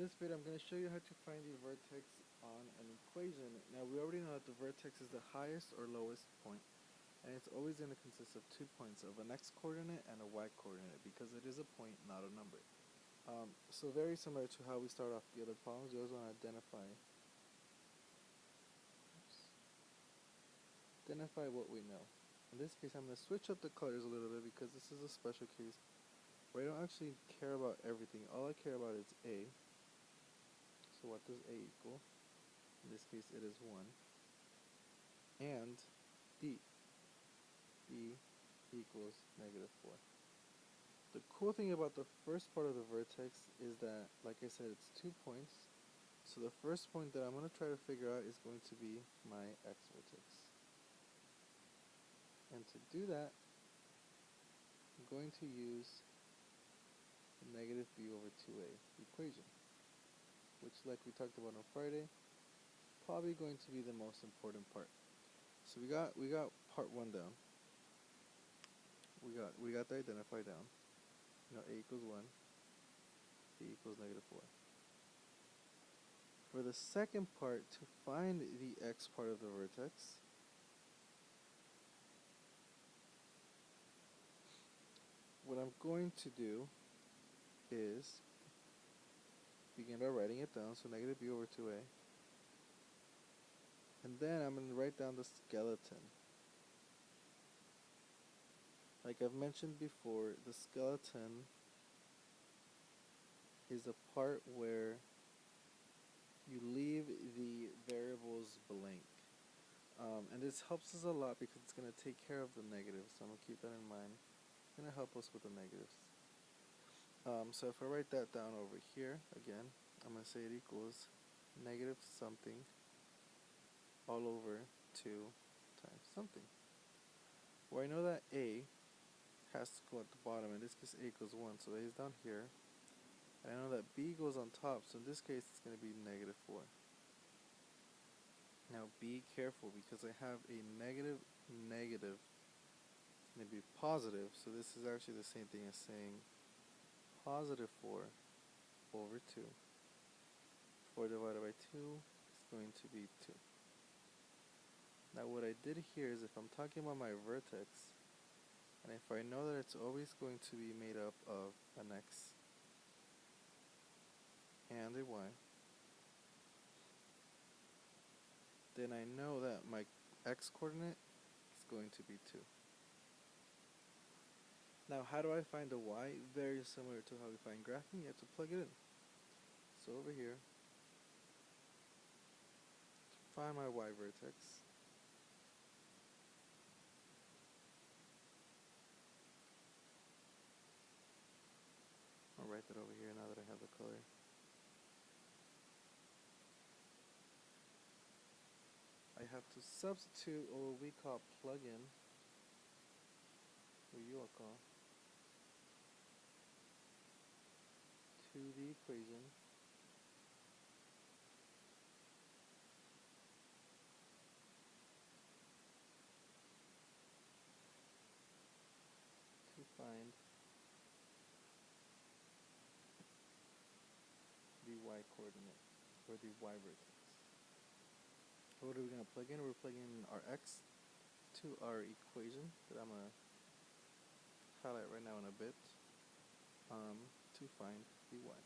this video I'm going to show you how to find the vertex on an equation. Now we already know that the vertex is the highest or lowest point, and it's always going to consist of 2 points, of an x-coordinate and a y-coordinate, because it is a point, not a number. So very similar to how we start off the other problems, you always want to identify what we know. In this case I'm going to switch up the colors a little bit because this is a special case where I don't actually care about everything. All I care about is A. So what does A equal? In this case it is 1. And B. B equals -4. The cool thing about the first part of the vertex is that, like I said, it's 2 points. So the first point that I'm going to try to figure out is going to be my x vertex. And to do that, I'm going to use the -b/2a equation, which, like we talked about on Friday, probably going to be the most important part. So we got part 1 down. We got the identify down. You know, a equals 1, b equals -4. For the second part, to find the x part of the vertex, what I'm going to do is begin by writing it down, so -b/2a. And then I'm going to write down the skeleton. Like I've mentioned before, the skeleton is a part where you leave the variables blank. And this helps us a lot because it's going to take care of the negatives, so I'm going to keep that in mind. It's going to help us with the negatives. So if I write that down over here, again, I'm going to say it equals negative something all over 2 times something. Well, I know that A has to go at the bottom. In this case, A equals 1, so A is down here. And I know that B goes on top, so in this case, it's going to be -4. Now be careful, because I have a negative, it's going to be positive, so this is actually the same thing as saying +4 over 2. 4 divided by 2 is going to be 2. Now what I did here is, if I'm talking about my vertex, and if I know that it's always going to be made up of an x and a y, then I know that my x-coordinate is going to be 2. Now how do I find a y? Very similar to how we find graphing, you have to plug it in. So over here, to find my y vertex, I'll write that over here now that I have the color. I have to substitute, or what we call plug-in, or you all call, to the equation to find the y coordinate, or the y vertex. What are we going to plug in? We're plugging in our x to our equation that I'm going to highlight right now in a bit, to find the y.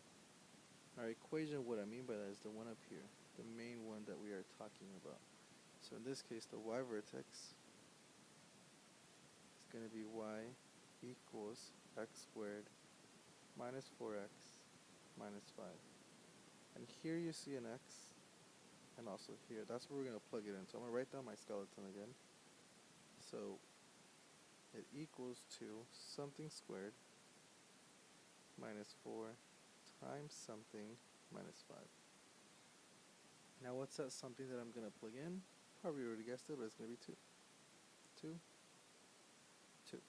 Our equation, what I mean by that is the one up here, the main one that we are talking about. So in this case, the y vertex is going to be y equals x squared minus 4x minus 5. And here you see an x, and also here. That's where we're going to plug it in. So I'm going to write down my skeleton again. So it equals to something squared minus 4 times something minus 5. Now what's that something that I'm going to plug in? Probably already guessed it, but it's going to be 2. 2, 2.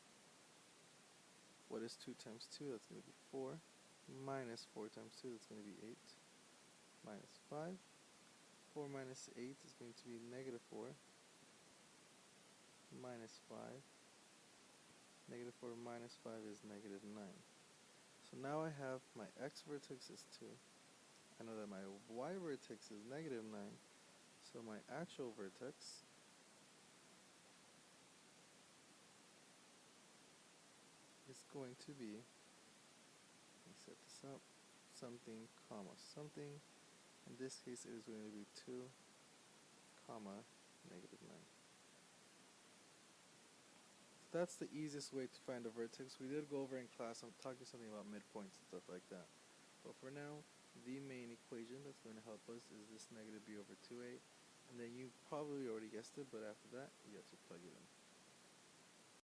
What is 2 times 2? That's going to be 4. Minus 4 times 2, that's going to be 8. Minus 5. 4 minus 8 is going to be -4. Minus 5. -4 minus 5 is -9. So now I have my x vertex is 2. I know that my y vertex is negative 9, so my actual vertex is going to be, let me set this up, something, comma, something. In this case, it is going to be 2, comma, negative 9. So that's the easiest way to find a vertex. We did go over in class, I'm talking something about midpoints and stuff like that. But for now, the main equation that's going to help us is this negative b over 2a. And then you probably already guessed it, but after that, you have to plug it in.